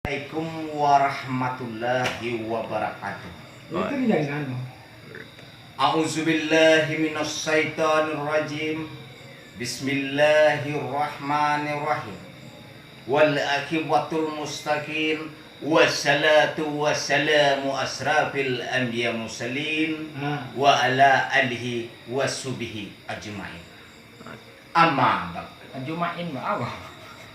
Assalamualaikum warahmatullahi wabarakatuh. Itu jangan. A'udzubillahi minasyaitonir rajim. Bismillahirrahmanirrahim. Wal aqibatul mustaqim. Wassalatu wassalamu asrafil anbiya mursalin wa ala alihi wassubihi ajmain. Amma ba'd. Jumain apa?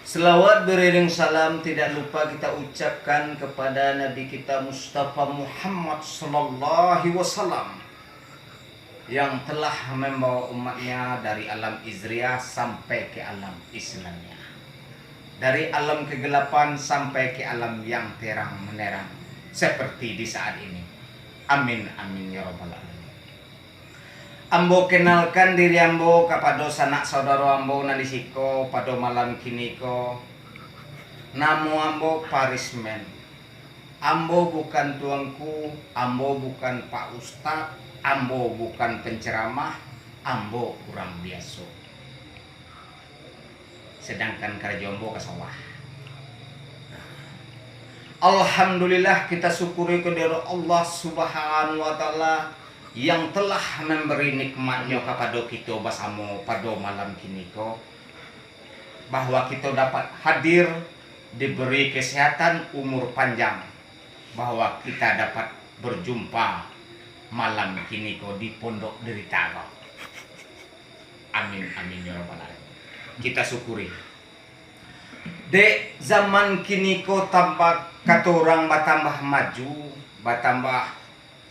Selawat beriring salam tidak lupa kita ucapkan kepada Nabi kita Mustafa Muhammad sallallahu alaihi wasallam yang telah membawa umatnya dari alam Izriyah sampai ke alam Islamnya, dari alam kegelapan sampai ke alam yang terang menerang seperti di saat ini. Amin amin ya rabbal alamin. Ambo kenalkan diri ambo kepada sanak saudara ambo nalisiko pada malam kini ko. Namo ambo Parismen. Ambo bukan tuanku, ambo bukan Pak Ustad, ambo bukan penceramah, ambo kurang biasa. Sedangkan kerja ambo ke sawah. Alhamdulillah kita syukuri kepada Allah Subhanahu wa taala yang telah memberi nikmatnya kepada kita bersama pada malam kini ko, bahwa kita dapat hadir, diberi kesehatan, umur panjang, bahwa kita dapat berjumpa malam kini ko di Pondok Derita. Amin amin ya rabbal alamin. Kita syukuri. Dek zaman kini ko tampak kata orang bertambah maju, bertambah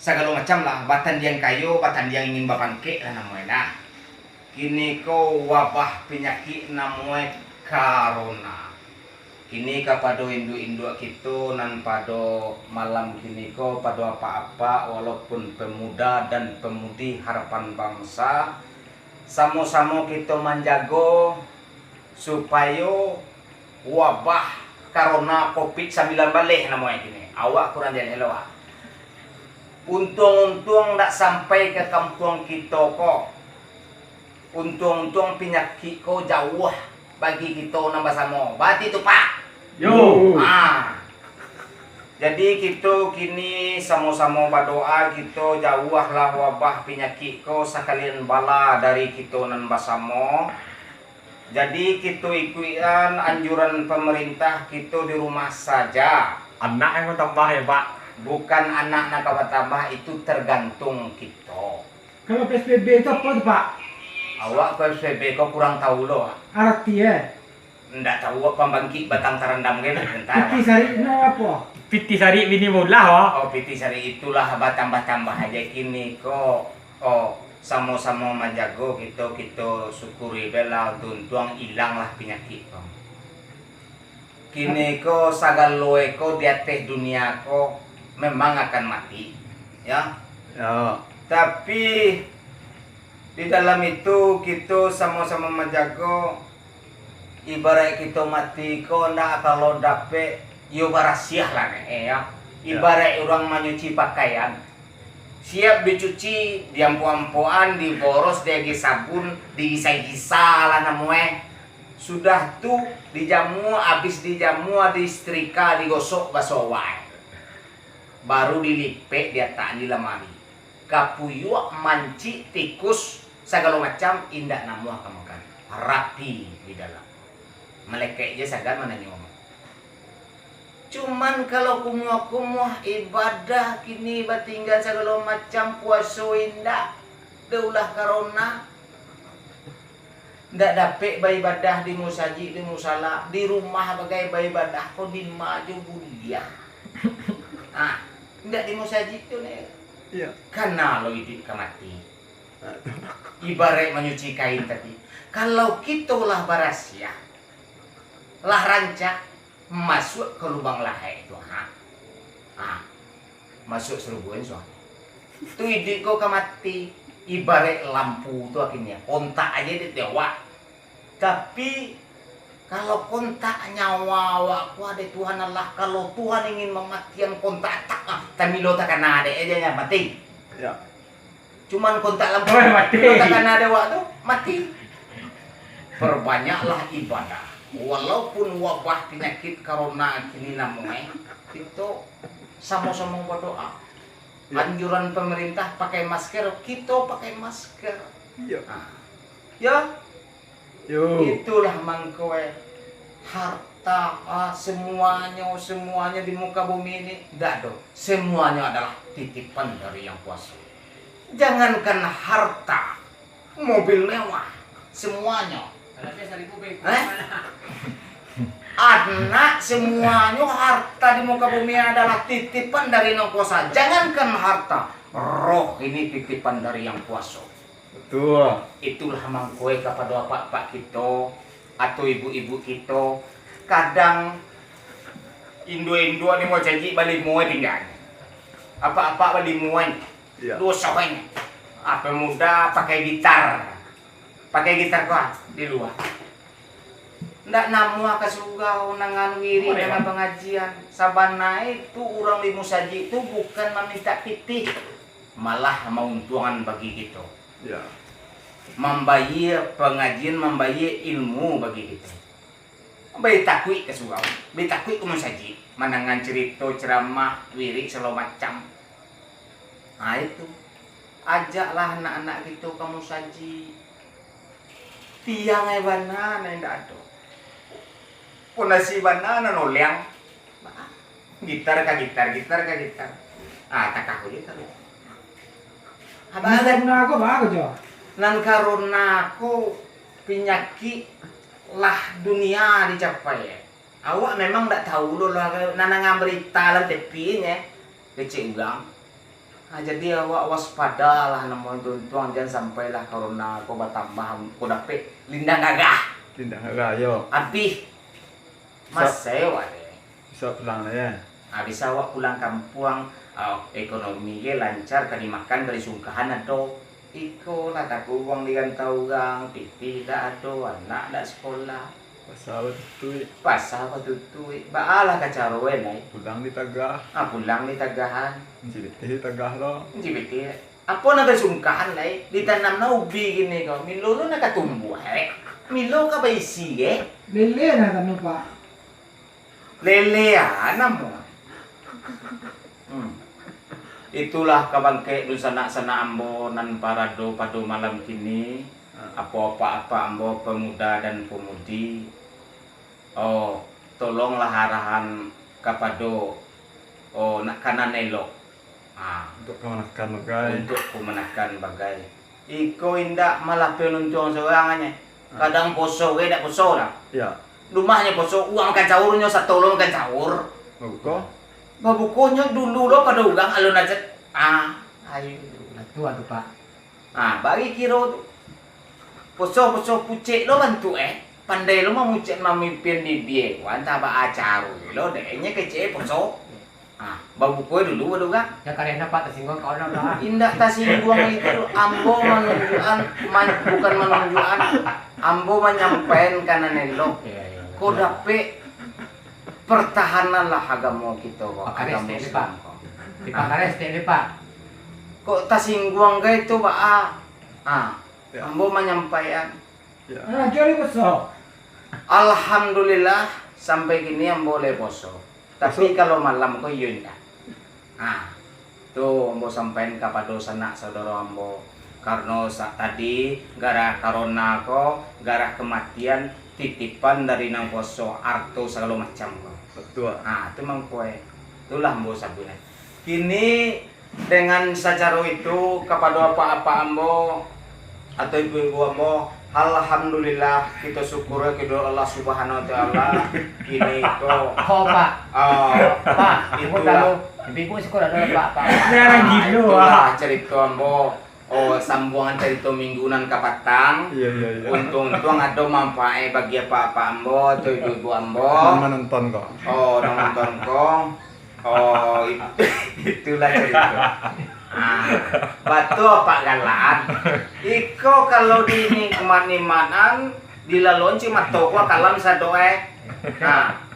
segala macam lah, batan yang kayo, batan yang ingin bapangke lah namanya. Kini ko wabah penyakit namanya corona. Kini kepada induk-induk kita nan pada malam kini ko pada apa-apa, walaupun pemuda dan pemudi harapan bangsa, sama-sama kita menjaga supaya wabah corona COVID-19 balik namanya kini. Awak kurang jangan elok. Untung-untung tak sampai ke kampung kita kok. Untung-untung penyakit kau jauh bagi kita nambah sama. Berarti tu Pak. Yo. Jadi kita kini sama-sama berdoa kita jauhlah wabah penyakit kau sekalian bala dari kita nambah sama. Jadi kita ikutan anjuran pemerintah kita di rumah saja. Anak yang tambah ya Pak. Bukan anak nak tambah, itu tergantung kita. Kalau PSBB itu apa tuh Pak? Awak PSBB kau kurang tahu loh. Artinya? Ndak tahu apa pembangkit batang terendam gitu bentar. Piti sari ini apa? Piti sari bini mulah wah. Oh piti sari itulah tambah aja kini kok. Oh sama-sama menjago kita syukuri bela tuntuang hilang lah penyakit kau. Kini kau sagaloe kau di atas dunia kau memang akan mati, ya. Ya. Tapi di dalam itu kita sama-sama menjaga. Ibarat kita mati kau ndak kalau dapet yo barasiah lah nih, ya. Ibarat orang menyuci pakaian, siap dicuci, diampu-ampuan, diboros, diagi sabun, digisai-gisai lah namanya. Sudah tuh dijamu, habis dijamu, disetrika, digosok basowai. Baru dilipek dia tak di lemari. Kapuyuk, manci, tikus, segala macam indah namu akan makan. Rapi di dalam. Melekek aja sagar mana nyomong. Cuman kalau kumuh-kumuh ibadah kini batinggal segala macam puasa indah. Daulah corona. Ndak dapet beribadah di musajid, di musala, di rumah bagai beribadah kau di maju bulia. Ndak di musajid tu nih. Iya. Karena lo hidup mati. Ibarat menyuci kain tadi. Kalau kita lah barasia, lah rancak masuk ke lubang lahai itu, masuk serubuan soalnya. Tu hidup kau mati. Ibarat lampu tu akhirnya kontak aja di dewa. Tapi kalau kontak nyawa awakku ada Tuhan Allah. Kalau Tuhan ingin mematikan kontak tak tamilo tak kena ada aja yang mati. Ya. Cuman kontak lampu mati. tak kena ada waktu mati. Perbanyaklah ibadah. walaupun wabah penyakit corona kini namanya itu sama-sama berdoa. Anjuran pemerintah pakai masker, kita pakai masker. Iya. Nah, ya, Yo. itulah mangkoe harta semuanya di muka bumi ini enggak do. Semuanya adalah titipan dari Yang Kuasa. Jangankan harta, mobil mewah, semuanya. Anak semuanya harta di muka bumi adalah titipan dari Yang Kuasa. Jangankan harta, roh ini titipan dari Yang Kuasa. Betul. Itulah mangkoe kepada pak kita atau ibu-ibu kita. Kadang Indo ni mau janji balik muai tinggal. Apa-apa balik muai. Iya. Dosanya. Apa muda pakai gitar. Pakai gitar kau di luar. Ndak namu aka sugau nangan wiri dengan pengajian. Sabana itu orang limu saji itu bukan meminta pitih, malah mauntungan bagi kita. Iya. Membayi pengajian, membayi ilmu bagi kita. Bayi takwi ke sugau, bayi takwi ke saji, manangan cerita ceramah wirik segala macam. Nah itu, ajaklah anak-anak gitu kamu saji. Tiang ebana ndak ada. Ponasi banana noliang. Gitar ka gitar. Ah tak aku gitar. Ada guna aku bagus jo. Nan karena aku penyakit lah dunia dicapai. Awak memang tak tahu loh nanang berita lah tepinya kecil ulang. Nah, jadi awak waspada lah namun tuntuang jangan sampailah karena aku bertambah aku dapet lindang gagah. Tidak agak yo. Habis mas sewa deh. Bisa pulang lah ya. Habis awak pulang kampung, ekonomi lancar kali makan kali sungkahan atau iko lah tak uang digantau gang, pipi tak ada, anak tak sekolah. Pasal betul. Pasal apa tutui, baalah kacarowen ay. Pulang di Tagah. Pulang di Tagahan, Di Tagah lo. jibiti. Apa na sungkahan ay, ditanam na ubi gini ko, milo na katumbuh ay. Milo ka ba isi eh? Lele na kami pak. Lele mo. Itulah kabangke dun sana ambonan parado padu malam kini. Apa-apa ambo pemuda dan pemudi. Oh, tolonglah arahan kapado. Oh, nak kanan elok. Untuk kemenakan bagai. Untuk kumenakan bagai. Iko indak malah penuntun seorangnya. Kadang poso dak poso lah. Ya. Rumahnya poso uang kan caurnya satolong kan caur. Bagus. Babukonya dulu lo pada ugang alun aja. Ayo. Tua tu pak. Bagi kiro tu. Poso pucek lo bantu pandai lo mau mucek memimpin di biye. Wanta ba acaru lo dehnya kece poso. Babukoy dulu pada ugang. Ya karena pak tersinggung kau nak. Indah tasingguang itu ambo menunjukan bukan menunjukan ambo menyampaikan kanan elok. Kau dapet pertahananlah agama kita kok. Agama Islam kok. Di Pakares ini pak. Kok tasingguang ka itu ba? Ya. Ambo menyampaikan. Ya. Jori besok. Alhamdulillah sampai kini ambo boleh poso. Tapi kalau malam kok yun ya. Tuh ambo sampaikan kepada sanak saudara ambo. Karena tadi gara corona ko, gara kematian titipan dari nang poso arto segala macam ko. Betul. Itu mang kue. Itulah ambo sabunya. Kini dengan secara itu kepada apa-apa ambo atau ibu-ibu ambo, alhamdulillah kita syukur kepada Allah Subhanahu wa taala. Kini ko Pak. Pak, ibu itulah tahu. Ibu sekolah dulu pak. Sekarang gitu itulah cerita ambo. Sambungan cerita mingguan kapatang. Iya. Untung ada manfaat bagi apa-apa ambo atau ibu-ibu ambo. Menonton kok. Nonton kong. Itulah cerita. Batu apa galaan? Iko kalau di nikmat-nikmatan dilalon cuma toko kalam sadoe.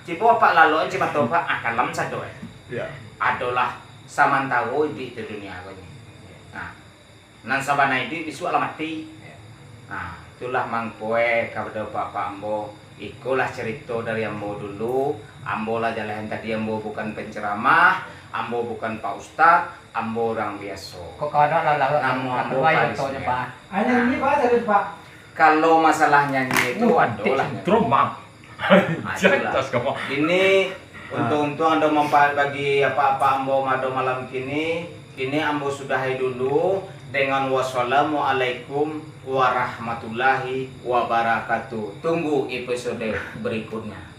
Cipo apa lalon cuma toko kalam sadoe. Ya. Adalah samantawo di dunia ini. Nan sabana itu bisu alamati. Itulah mangkoe kepada Bapak Ambo Ikulah cerita dari Ambo dulu. Ambo lah jalan tadi, Ambo bukan penceramah, Ambo bukan Pak Ustadz, Ambo orang biasa. Kok kau ada lah Namu Ambo baik Paris, tonya ya. Pak. Hanya ini Pak dari Pak. Kalau masalah nyanyi itu adalah Drama. itulah. Jelas kamu. Ini untung-untung Anda bagi apa-apa Ambo ngado malam kini. Ini Ambo sudahi dulu dengan wassalamualaikum warahmatullahi wabarakatuh. Tunggu episode berikutnya.